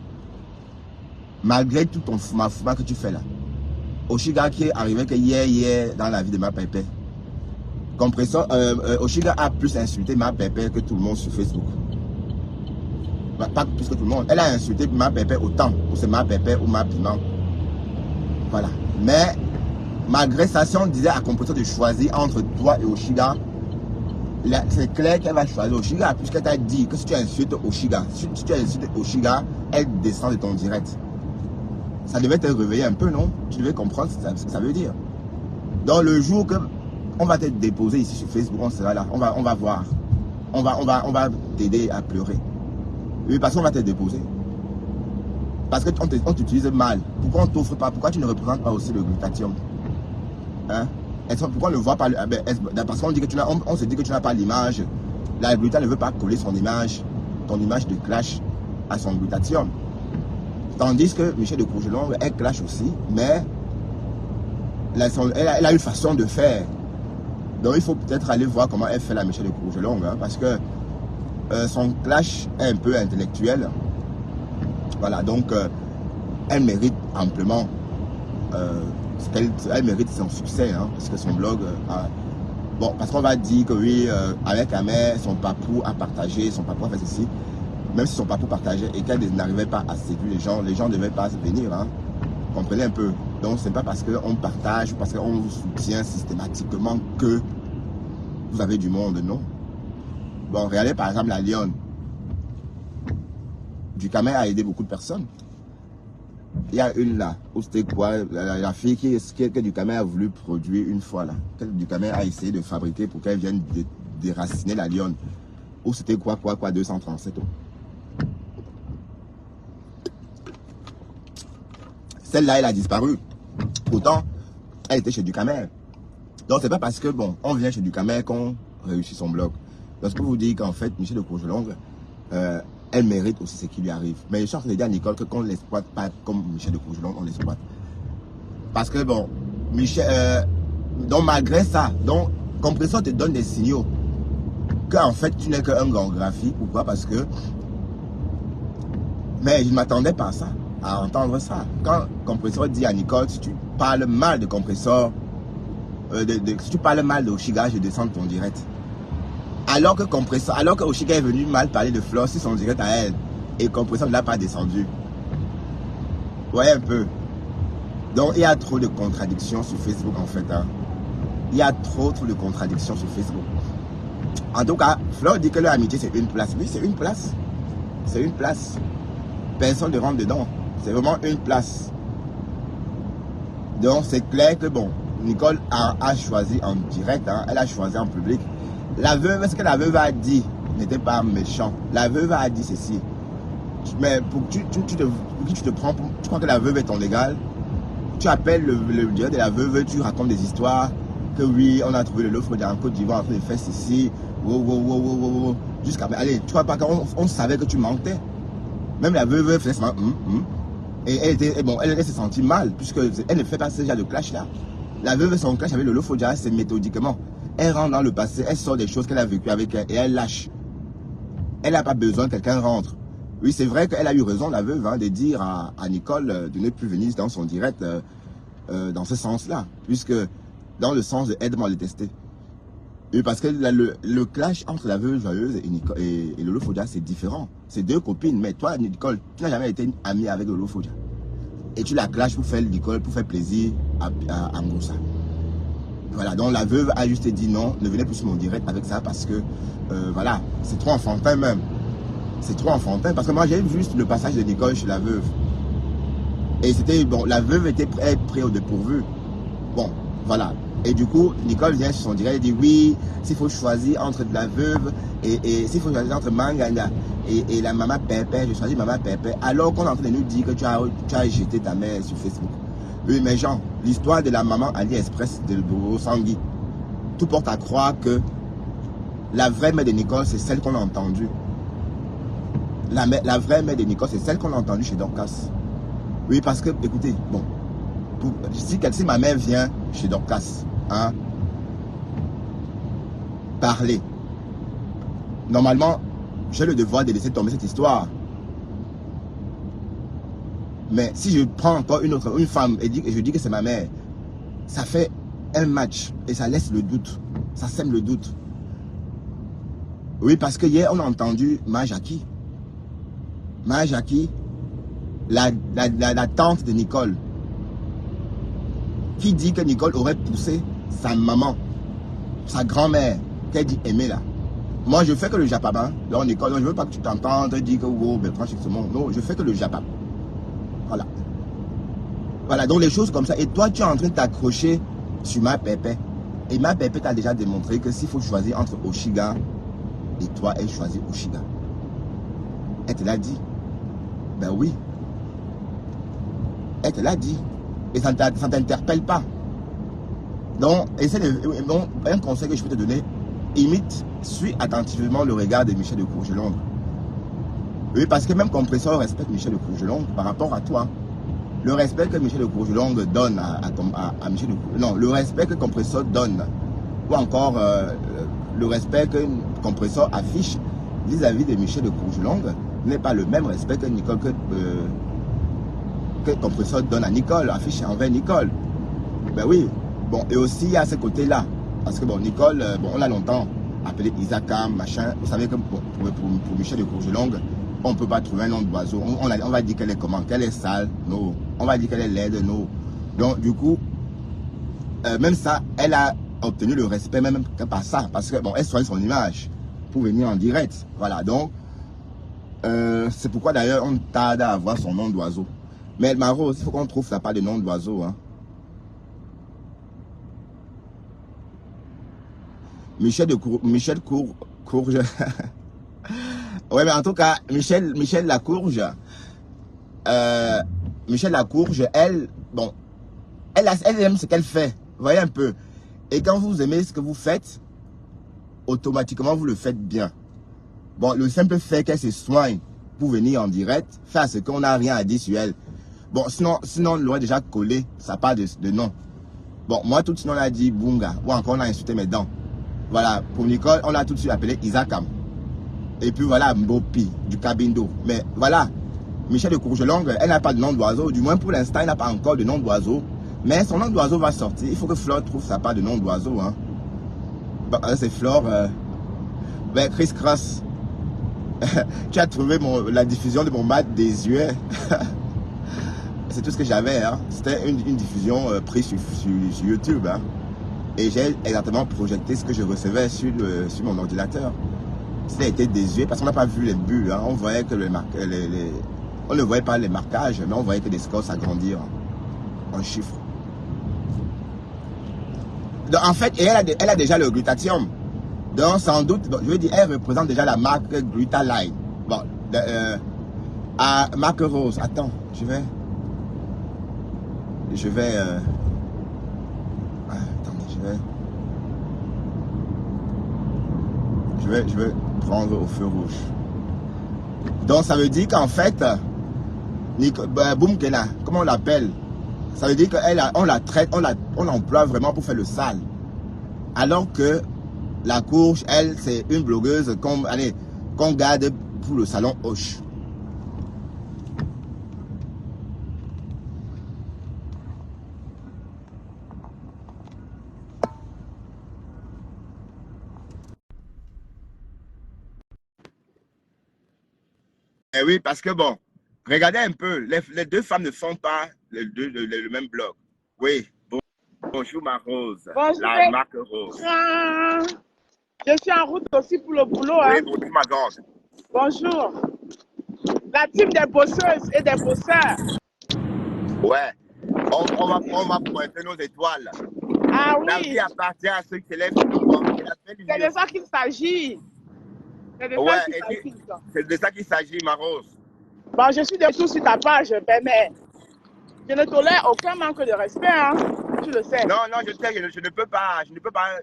malgré tout ton fouma que tu fais là, Oshiga qui est arrivé que hier, dans la vie de ma pépé, compresseur, Oshiga a plus insulté ma pépé que tout le monde sur Facebook. Pas plus que tout le monde. Elle a insulté ma pépé autant, ou c'est ma pépé ou ma piment. Voilà. Mais, malgré ça, si on disait à compresseur de choisir entre toi et Oshiga, c'est clair qu'elle va choisir Oshiga, puisqu'elle t'a dit que si tu insultes Oshiga, elle descend de ton direct. Ça devait te réveiller un peu, non? Tu devais comprendre ce que ça veut dire. Dans le jour que on va te déposer ici sur Facebook, on sera là, on va voir. On va t'aider à pleurer. Oui, parce qu'on va te déposer. Parce qu'on t'utilise mal. Pourquoi on t'offre pas? Pourquoi tu ne représentes pas aussi le glutathion? Hein? Pourquoi on ne voit pas parce qu'on dit que on se dit que tu n'as pas l'image. La gluta ne veut pas coller son image, ton image de clash à son glutathion. Tandis que Michel de Courgelon, elle clash aussi, mais elle a une façon de faire. Donc il faut peut-être aller voir comment elle fait la Michel de Courgelon, hein, parce que son clash est un peu intellectuel. Voilà, donc elle mérite amplement. Elle mérite son succès, hein, parce que son blog bon, parce qu'on va dire que oui, avec Amé, son papou a partagé, son papou a fait ceci, même si son papou partageait et qu'elle n'arrivait pas à séduire les gens ne devaient pas venir, hein. Comprenez un peu. Donc c'est pas parce qu'on partage, parce qu'on vous soutient systématiquement que vous avez du monde, non. Bon, regardez par exemple la Lyon. Ducamel a aidé beaucoup de personnes. Il y a une là, où c'était quoi, la fille que Ducamel a voulu produire une fois là, que Ducamel a essayé de fabriquer pour qu'elle vienne déraciner la Lyon. Où c'était quoi, 237 ans. Celle-là, elle a disparu. Pourtant, elle était chez Ducamel. Donc c'est pas parce que, bon, on vient chez Ducamel qu'on réussit son blog. Donc je peux vous dire qu'en fait, Michel de Courgelongue, elle mérite aussi ce qui lui arrive. Mais je suis en train de dire à Nicole qu'on ne l'exploite pas comme Michel de Courgelongue, on l'exploite. Parce que bon, Michel, donc malgré ça, donc Compresseur te donne des signaux qu'en fait tu n'es qu'un grand graphique. Pourquoi? Parce que, mais je ne m'attendais pas à ça, à entendre ça. Quand Compresseur dit à Nicole, si tu parles mal de Compresseur, si tu parles mal de Oshiga, je descends de ton direct. Alors que Oshiga est venu mal parler de Flore, c'est son direct à elle. Et Compresseur ne l'a pas descendu. Vous voyez un peu. Donc il y a trop de contradictions sur Facebook en fait. Hein. Il y a trop de contradictions sur Facebook. En tout cas, Flore dit que leur amitié c'est une place. Oui, c'est une place. C'est une place. Personne ne rentre dedans. C'est vraiment une place. Donc c'est clair que bon, Nicole a choisi en direct, hein, elle a choisi en public. La veuve, ce que la veuve a dit n'était pas méchant. La veuve a dit ceci. Mais pour qui tu te prends, tu crois que la veuve est ton égal? Tu appelles le direct de la veuve, tu racontes des histoires. Que oui, on a trouvé le loaf en Côte d'Ivoire en train de faire ceci. Jusqu'à. Allez, tu vois pas qu'on savait que tu mentais. Même la veuve faisait ça. Et elle s'est sentie mal, puisqu'elle ne fait pas ce genre de clash là. La veuve, son clash avec le Lofodia, c'est méthodiquement. Elle rentre dans le passé, elle sort des choses qu'elle a vécues avec elle et elle lâche. Elle n'a pas besoin que quelqu'un rentre. Oui, c'est vrai qu'elle a eu raison, la veuve, hein, de dire à Nicole de ne plus venir dans son direct dans ce sens-là. Puisque dans le sens de aide-moi à le tester. Et parce que le clash entre la veuve joyeuse et Lolo Fodia, c'est différent. C'est deux copines. Mais toi, Nicole, tu n'as jamais été amie avec Lolo Fodia. Et tu la clashes pour faire Nicole, pour faire plaisir à Moussa. Voilà, donc la veuve a juste dit non, ne venez plus sur mon direct avec ça parce que, voilà, c'est trop enfantin même. C'est trop enfantin parce que moi j'ai vu juste le passage de Nicole chez la veuve. Et c'était, bon, la veuve était prise au dépourvu. Bon, voilà. Et du coup, Nicole vient sur son direct et dit oui, s'il faut choisir entre de la veuve et s'il faut choisir entre Mangana et la maman Pépé, je choisis maman Pépé. Alors qu'on est en train de nous dire que tu as jeté ta mère sur Facebook. Oui, mais Jean, l'histoire de la maman AliExpress de Sangui, tout porte à croire que la vraie mère de Nicole, c'est celle qu'on a entendue. La vraie mère de Nicole, c'est celle qu'on a entendue chez Dorcas. Oui, parce que, écoutez, bon, si ma mère vient chez Dorcas, hein, parler, normalement, j'ai le devoir de laisser tomber cette histoire. Mais si je prends encore une femme et je dis que c'est ma mère, ça fait un match et ça laisse le doute. Ça sème le doute. Oui, parce que hier, on a entendu Majaki. Majaki, la tante de Nicole, qui dit que Nicole aurait poussé sa maman, sa grand-mère, qu'elle dit aimer là. Moi, je fais que le japaba. Donc, Nicole, je ne veux pas que tu t'entendes dire que oh, Bertrand, c'est ce monde. Non, je fais que le japaba. Voilà. Voilà, donc les choses comme ça. Et toi, tu es en train de t'accrocher sur ma pépé. Et ma pépé t'a déjà démontré que s'il faut choisir entre Oshiga et toi, elle choisit Oshiga. Elle te l'a dit. Ben oui. Elle te l'a dit. Et ça ne t'interpelle pas. Donc, un conseil que je peux te donner, suis attentivement le regard de Michel de Courgelongue. Oui, parce que même Compressor respecte Michel de Courgelongue par rapport à toi. Le respect que Michel de Courgelongue donne à Michel de Courgelongue, non, le respect que Compressor donne, ou encore le respect que Compressor affiche vis-à-vis de Michel de Courgelongue n'est pas le même respect que Nicole que Compressor donne à Nicole, affiche envers Nicole. Ben oui, bon, et aussi à ce côté-là, parce que bon, Nicole, bon, on l'a longtemps appelé Isaka, machin, vous savez que pour Michel de Courgelongue, on ne peut pas trouver un nom d'oiseau. On va dire qu'elle est comment? Qu'elle est sale? Non. On va dire qu'elle est laide? Non. Donc, du coup, même ça, elle a obtenu le respect même par ça. Parce que, bon, elle soigne son image pour venir en direct. Voilà. Donc, c'est pourquoi d'ailleurs, on tarde à avoir son nom d'oiseau. Mais Marose, il faut qu'on trouve ça pas de nom d'oiseau. Hein. Michel Courge. Ouais, mais en tout cas, Michel Lacourge, elle, bon, elle aime ce qu'elle fait. Vous voyez un peu. Et quand vous aimez ce que vous faites, automatiquement, vous le faites bien. Bon, le simple fait qu'elle se soigne pour venir en direct, fait ce qu'on n'a rien à dire sur elle. Bon, sinon on l'aurait déjà collé, ça part de nom. Bon, moi, tout de suite, on a dit Bunga, ou encore on a insulté mes dents. Voilà, pour Nicole, on l'a tout de suite appelé Isakam. Et puis voilà, Mbopi, du Cabindo. Mais voilà, Michel de Courgelongue, elle n'a pas de nom d'oiseau. Du moins pour l'instant, elle n'a pas encore de nom d'oiseau. Mais son nom d'oiseau va sortir. Il faut que Flore trouve sa part de nom d'oiseau. Hein. Bon, c'est Flore. Ben, Chris Cross. Tu as trouvé la diffusion de mon mat des yeux. C'est tout ce que j'avais. Hein. C'était une diffusion prise sur YouTube. Hein. Et j'ai exactement projeté ce que je recevais sur mon ordinateur. C'était été désuet parce qu'on n'a pas vu les buts. Hein. On voyait que on ne voyait pas les marquages, mais on voyait que les scores s'agrandir en chiffres. Donc, en fait, elle a déjà le glutathium. Donc sans doute, bon, je veux dire, elle représente déjà la marque Glutaline. Bon, à marque rose. Attends, je vais. Attendez, je vais prendre au feu rouge. Donc ça veut dire qu'en fait, Boumkena, comment on l'appelle? Ça veut dire qu'on la traite, on l'emploie vraiment pour faire le sale. Alors que la courge, elle, c'est une blogueuse qu'on garde pour le salon Hoche. Eh oui, parce que bon, regardez un peu, les deux femmes ne font pas le même blog. Oui, bonjour ma Rose, bonjour, la marque Rose. Je suis en route aussi pour le boulot. Oui, hein. bonjour ma grande. Bonjour. La team des bosseuses et des bosseurs. Ouais, on va pointer nos étoiles. Ah La oui. vie appartient à ceux qui se lèvent. C'est de ça qu'il s'agit. C'est de ça qu'il s'agit, ma Rose. Bon, je suis de tout sur ta page, mais je ne tolère aucun manque de respect, hein. Tu le sais. Non, je sais, je ne peux pas, je suis pas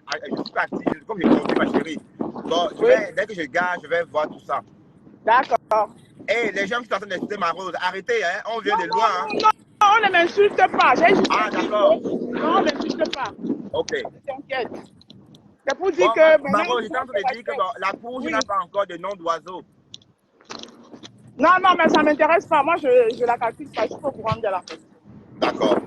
actif, comme j'ai compris, ma chérie. Bon, dès que je garde, je vais voir tout ça. D'accord. Et les gens qui sont en train d'insulter ma Rose, arrêtez, hein, on vient de loin. Non, on ne m'insulte pas. J'ai juste d'accord. Non, on ne m'insulte pas. Ok. T'inquiète. C'est pour dire Bon, que maintenant, Maro, il j'étais faut en train de dire que bon, la courge Oui. n'a pas encore de nom d'oiseau. Non, non, mais ça ne m'intéresse pas. Moi, je la calcule pas. Je suis au courant de la fête. D'accord.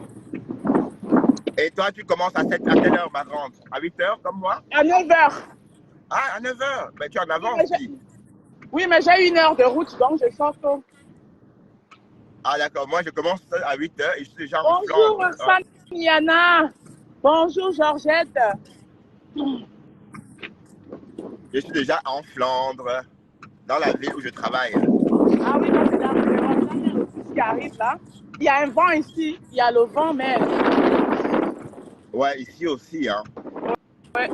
Et toi, tu commences à quelle heure, ma grande? À 8 heures, comme moi? À 9h. Ah, à 9 heures. Ben, tu es en Oui, avance, mais dis. j'ai 1 heure de route, donc je sors tôt. Ah, d'accord. Moi, je commence à 8 heures et je suis déjà en Bonjour, Flandre. Samiana. Bonjour, Georgette. Je suis déjà en Flandre, dans la ville où je travaille. Ah oui, donc c'est dans le aussi qui arrive là. Il y a un vent ici. Il y a le vent, mais... Ouais, ici aussi, hein. Ouais.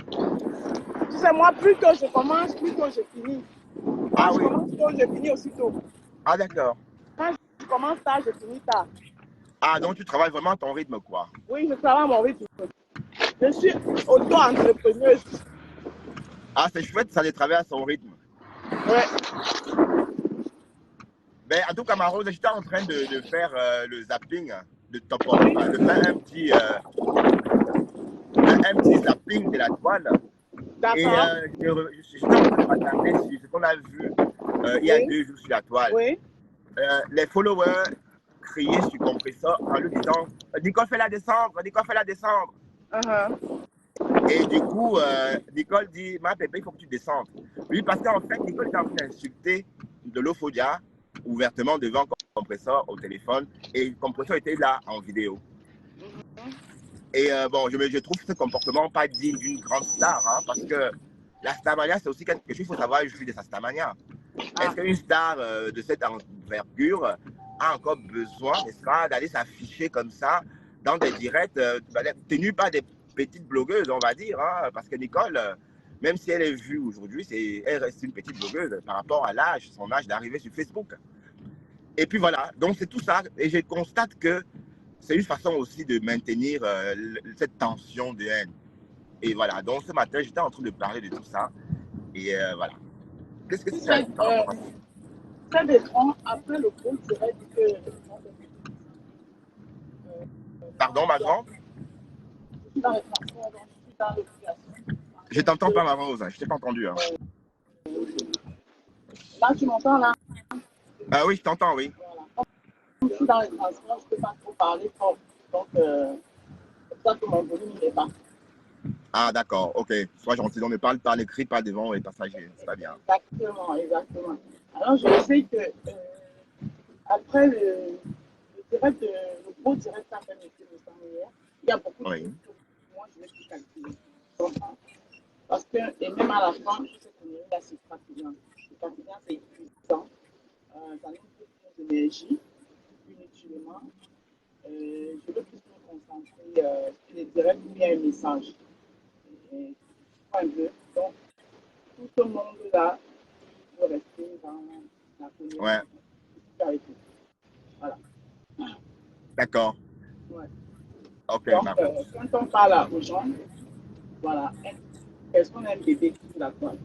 Tu sais, moi, plus tôt je commence, plus tôt je finis. Ah Quand je oui. commence tôt, je finis aussi tôt. Ah, d'accord. Quand je commence tard, je finis tard. Ah, donc tu travailles vraiment à ton rythme, quoi. Oui, je travaille à mon rythme. Je suis auto-entrepreneuse. Ah, c'est chouette, ça, de travailler à son rythme. Ouais. Mais en tout cas, Maro, j'étais en train de faire le zapping de top enfin, de faire un petit zapping de la toile. Et D'accord. j'étais en train de m'attarder sur ce qu'on a vu il y a Oui. 2 jours sur la toile. Oui. Les followers criaient sur compresseur en lui disant Nicole, fais-la descendre, Nicole, fais-la descendre. Et du coup, Nicole dit ma pépé, il faut que tu descendes. Oui, parce qu'en fait, Nicole était en train d'insulter de l'Ophodia ouvertement devant compresseur au téléphone et compresseur était là en vidéo. Et bon, je trouve ce comportement pas digne d'une grande star, hein, parce que la starmania, c'est aussi quelque chose qu'il faut savoir juger de sa starmania. Est-ce qu'une star de cette envergure a encore besoin, n'est-ce pas, d'aller s'afficher comme ça dans des directs tenus par des petites blogueuses, on va dire, hein, parce que Nicole, même si elle est vue aujourd'hui, elle reste une petite blogueuse par rapport à l'âge, son âge d'arrivée sur Facebook. Et puis voilà, donc c'est tout ça. Et je constate que c'est une façon aussi de maintenir cette tension de haine. Et voilà, donc ce matin, j'étais en train de parler de tout ça. Et voilà. Qu'est-ce que c'est Très décevant. Après le coup, c'est vrai que... Pardon, ma grande? Je suis dans les transports, donc je suis dans l'obligation. Je t'entends pas, ma Rose. Je t'ai pas entendu. Hein. Là, tu m'entends là? Ah oui, je t'entends, oui. Voilà. Comme je suis dans les transports, je ne peux pas trop parler fort. Donc, c'est pour ça que mon volume n'est pas. Ah, d'accord, ok. Sois gentil, on ne parle pas l'écrit, pas devant les passagers. C'est pas bien. Exactement, exactement. Alors, je sais que après le direct, le gros direct à faire hier, il y a beaucoup de choses que moi, je vais tout calculer. Parce que, et même à la fin, je sais qu'on est là, c'est quotidien. Le quotidien, c'est épuisant. Ça nous coûte plus d'énergie, inutilement. Je veux plus me concentrer sur les directs où il y a un message. Donc, tout ce monde-là peut rester dans la communauté. Ouais. Voilà. D'accord. Ouais. Ok, donc, quand on parle aux gens, voilà, personne n'a un bébé sur la toile.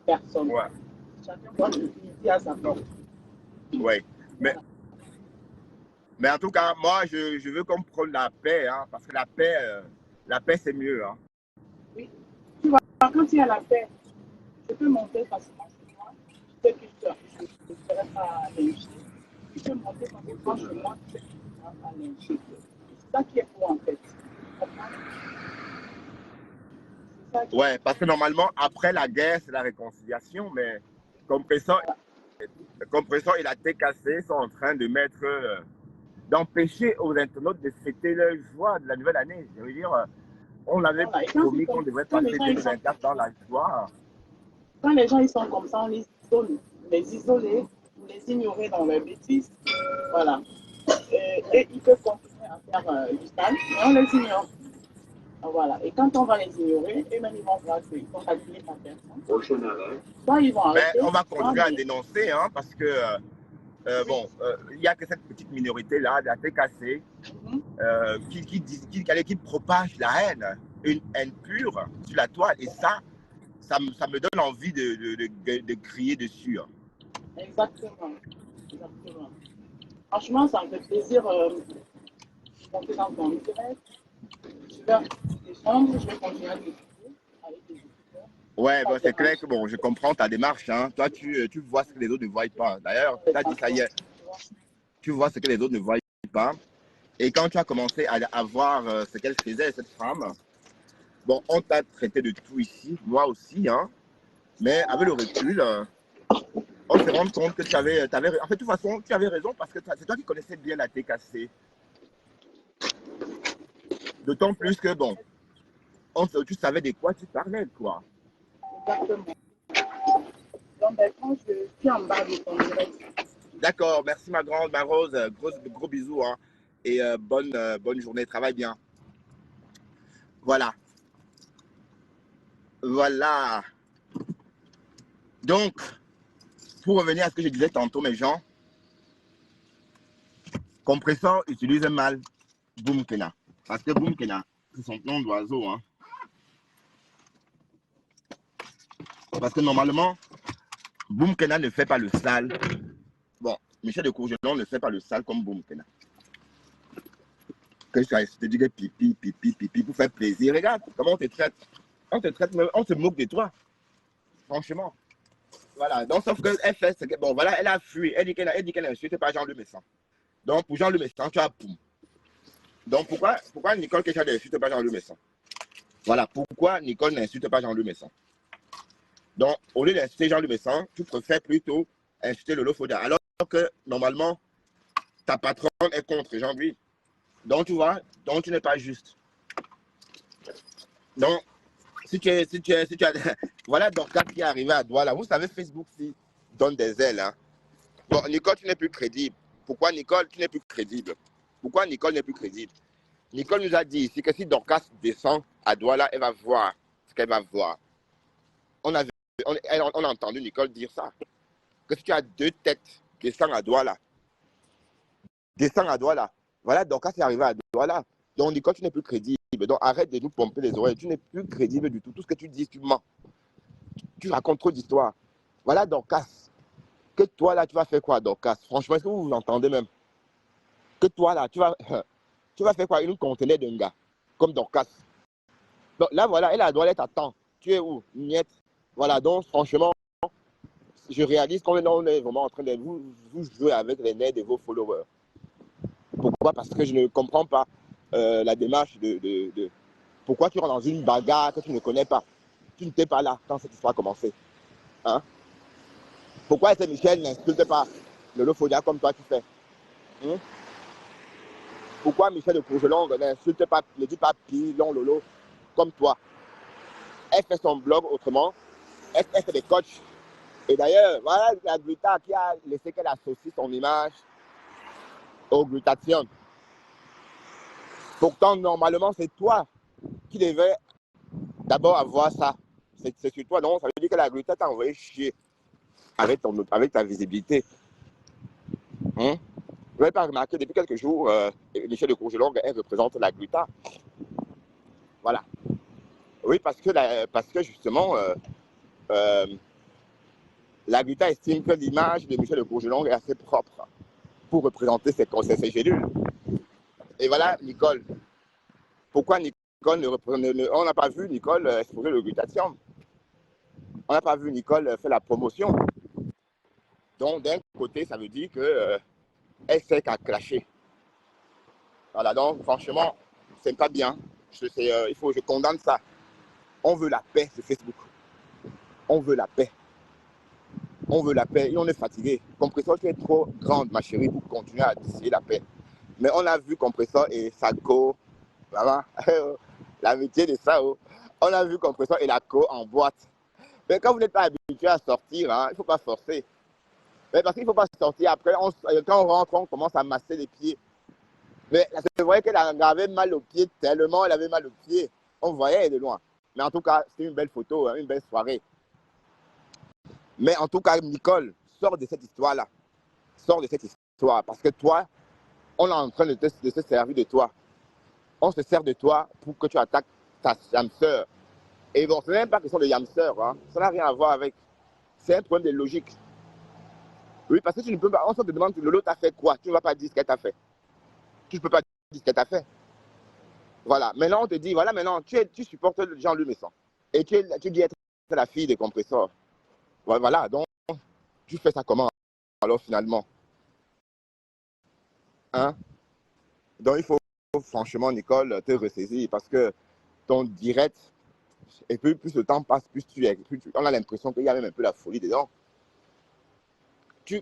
Personne. Ouais. Chacun doit se limiter à sa porte. Oui. Mais en tout cas, moi, je veux qu'on prenne la paix, hein, parce que la paix, c'est mieux. Hein. Oui. Tu vois, quand il y a la paix, je peux monter facilement chez moi. Je sais que je ne serai pas lynché. Je peux monter facilement chez moi. Je sais que je ne serai pas lynché. C'est ça qui est beau, en fait. Ouais, parce que normalement, après la guerre, c'est la réconciliation, mais Compresseur et la TKC sont en train de mettre, d'empêcher aux internautes de fêter leur joie de la nouvelle année. Je veux dire, on avait promis qu'on devrait passer 2024 dans la joie. Quand les gens ils sont comme ça, on les isole, les isoler, les ignorer dans leur bêtises. Voilà. Et ils peuvent continuer à faire du sale, mais on les ignore. Voilà. Et quand on va les ignorer, eux-mêmes ils vont voir qu'ils sont calculés par personne. Soit ils vont arrêter. Mais on va continuer à dénoncer, hein, parce que il n'y a que cette petite minorité-là, de la TKC, qui propage la haine, une haine pure sur la toile. Et ça me donne envie de crier dessus. Hein. Exactement. Exactement. Franchement, ça me fait plaisir de monter dans ton direct. Je vais descendre, je vais continuer à discuter. Ouais, bon, c'est clair que bon, je comprends ta démarche. Hein. Toi, tu vois ce que les autres ne voient pas. D'ailleurs, tu as dit ça hier. Tu vois ce que les autres ne voient pas. Et quand tu as commencé à voir ce qu'elle faisait, cette femme, bon, on t'a traité de tout ici, moi aussi, hein. Mais avec le recul, on se rend compte que tu avais, en fait, de toute façon, tu avais raison parce que c'est toi qui connaissais bien la TKC. D'autant plus que, bon, tu savais de quoi tu parlais, quoi. Exactement. Donc, quand je suis en bas de ton direct. D'accord, merci ma grande, ma Rose, gros bisous, hein. Et bonne journée, travaille bien. Voilà. Voilà. Donc, pour revenir à ce que je disais tantôt, mes gens, compresseur utilise mal Boomkena. Parce que Boomkena, c'est son nom d'oiseau. Hein. Parce que normalement, Boomkena ne fait pas le sale. Bon, Michel de Courgelon ne fait pas le sale comme Boomkena. Que je te dis que pipi, pour faire plaisir. Regarde comment on te traite. On te traite, on se moque de toi. Franchement. Voilà, donc sauf qu'elle fait, c'est que, bon, voilà, elle a fui. Elle dit qu'elle insulte pas Jean-Luc Messan. Donc, pour Jean-Luc Messan, tu as poum. Donc, pourquoi Nicole Kécha n'insulte pas Jean-Luc Messan? Voilà, pourquoi Nicole n'insulte pas Jean-Luc Messan? Donc, au lieu d'insulter Jean-Luc Messan, tu préfères plutôt insulter Lolo Foda. Alors que, normalement, ta patronne est contre Jean-Louis. Donc, tu vois, donc tu n'es pas juste. Donc, si tu as... Voilà, donc, quand qui est arrivé à Douala, vous savez, Facebook donne des ailes. Hein. Bon, Nicole, tu n'es plus crédible. Pourquoi Nicole, tu n'es plus crédible? Pourquoi Nicole n'est plus crédible? Nicole nous a dit ici que si Dorcas descend à Douala, elle va voir ce qu'elle va voir. On a entendu Nicole dire ça. Que si tu as deux têtes, descends à Douala. Descends à Douala. Voilà, Dorcas est arrivé à Douala. Donc Nicole, tu n'es plus crédible. Donc arrête de nous pomper les oreilles. Tu n'es plus crédible du tout. Tout ce que tu dis, tu mens. Tu racontes trop d'histoires. Voilà Dorcas. Que toi là, tu vas faire quoi Dorcas? Franchement, est-ce que vous vous entendez même? Que toi là, tu vas faire quoi? Une conteneur d'un gars, comme Dorcas. Donc là, voilà, elle a droit, elle t'attend. Tu es où? Niette. Voilà, donc franchement, je réalise qu'on est vraiment en train de vous jouer avec les nerfs de vos followers. Pourquoi? Parce que je ne comprends pas la démarche de... Pourquoi tu rentres dans une bagarre que tu ne connais pas? Tu n'étais pas là quand cette histoire a commencé. Hein? Pourquoi est-ce que Michel n'insulte pas le Fodia comme toi tu fais? Hein? Pourquoi Michel de Courgelon n'insulte pas, ne dit pas pilon lolo comme toi? Elle fait son blog autrement, elle fait des coachs. Et d'ailleurs, voilà la Gluta qui a laissé qu'elle associe son image au glutathion. Pourtant, normalement, c'est toi qui devais d'abord avoir ça. C'est sur toi, non? Ça veut dire que la Gluta t'a envoyé chier avec ta visibilité. Hein? Vous n'avez pas remarqué, depuis quelques jours, Michel de Courgelon, elle représente la Gluta. Voilà. Oui, parce que justement, la Gluta estime que l'image de Michel de Courgelon est assez propre pour représenter ses gélules. Et voilà, Nicole. Pourquoi Nicole ne représente... On n'a pas vu Nicole exposer le glutathion. On n'a pas vu Nicole faire la promotion. Donc, d'un côté, ça veut dire qu'elle sait qu'à clasher. Voilà, donc, franchement, c'est pas bien. Je condamne ça. On veut la paix sur Facebook. On veut la paix. On veut la paix et on est fatigué. Compresseur, tu es trop grande, ma chérie, pour continuer à essayer la paix. Mais on a vu Compresseur et Sadko, voilà, l'amitié de ça. Oh. On a vu Compresseur et la co en boîte. Mais quand vous n'êtes pas habitué à sortir, hein, il ne faut pas forcer. Mais parce qu'il ne faut pas sortir. Après, quand on rentre, on commence à masser les pieds. Mais c'est vrai qu'elle avait mal aux pieds tellement elle avait mal aux pieds. On voyait de loin. Mais en tout cas, c'est une belle photo, hein, une belle soirée. Mais en tout cas, Nicole, sors de cette histoire-là. Sors de cette histoire. Parce que toi, on est en train de se servir de toi. On se sert de toi pour que tu attaques ta yam-sœur. Et bon, ce n'est même pas question de yam-sœur. Hein. Ça n'a rien à voir avec... C'est un problème de logique. Oui, parce que tu ne peux pas... On se demande, Lolo t'a fait quoi? Tu ne vas pas dire ce qu'elle t'a fait. Tu ne peux pas dire ce qu'elle t'a fait. Voilà. Maintenant, on te dit, voilà, maintenant, tu supportes Jean-Luc Messan. Et tu dis être c'est la fille des compresseurs. Voilà, donc tu fais ça comment alors finalement, hein? Donc il faut franchement, Nicole, te ressaisir parce que ton direct, et plus le temps passe, on a l'impression qu'il y a même un peu la folie dedans.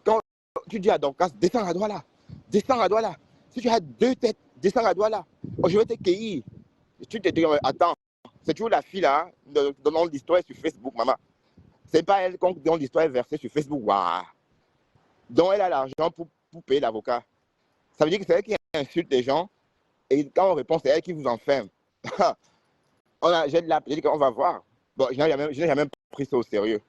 Quand tu dis à Dorcas, descends à Douala, descends à Douala. Si tu as 2 têtes, descends à Douala. Oh, je vais te cueillir. Tu te dis, attends, c'est toujours la fille là, dont l'histoire est sur Facebook, maman. C'est pas elle dont l'histoire est versée sur Facebook. Waouh. Donc elle a l'argent pour payer l'avocat. Ça veut dire que c'est elle qui insulte les gens. Et quand on répond, c'est elle qui vous enferme. J'ai dit qu'on va voir. Bon, je n'ai jamais pris ça au sérieux.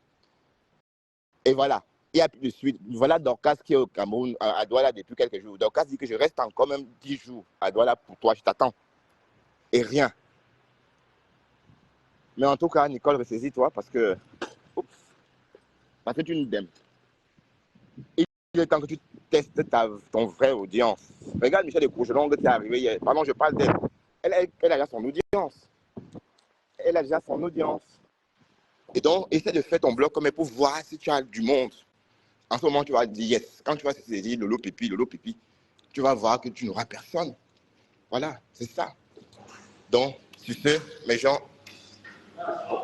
Et voilà. Il n'y a plus de suite. Voilà Dorcas qui est au Cameroun, à Douala depuis quelques jours. Dorcas dit que je reste encore même 10 jours à Douala pour toi, je t'attends. Et rien. Mais en tout cas, Nicole, ressaisis-toi parce que tu es une dème. Il est temps que tu testes ton vraie audience. Regarde Michel de Courgelongue qui est arrivé hier. Pardon, je parle d'elle. Elle a déjà son audience. Elle a déjà son audience. Et donc, essaie de faire ton blog comme pour voir si tu as du monde. En ce moment, tu vas dire yes. Quand tu vas saisir Lolo Pipi, tu vas voir que tu n'auras personne. Voilà, c'est ça. Donc, sur ce, mes gens,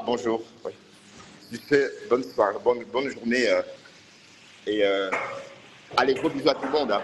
bonjour. Oui. Sur ce, bonne soirée, bonne journée. Et allez, gros bisous à tout le monde. Hein.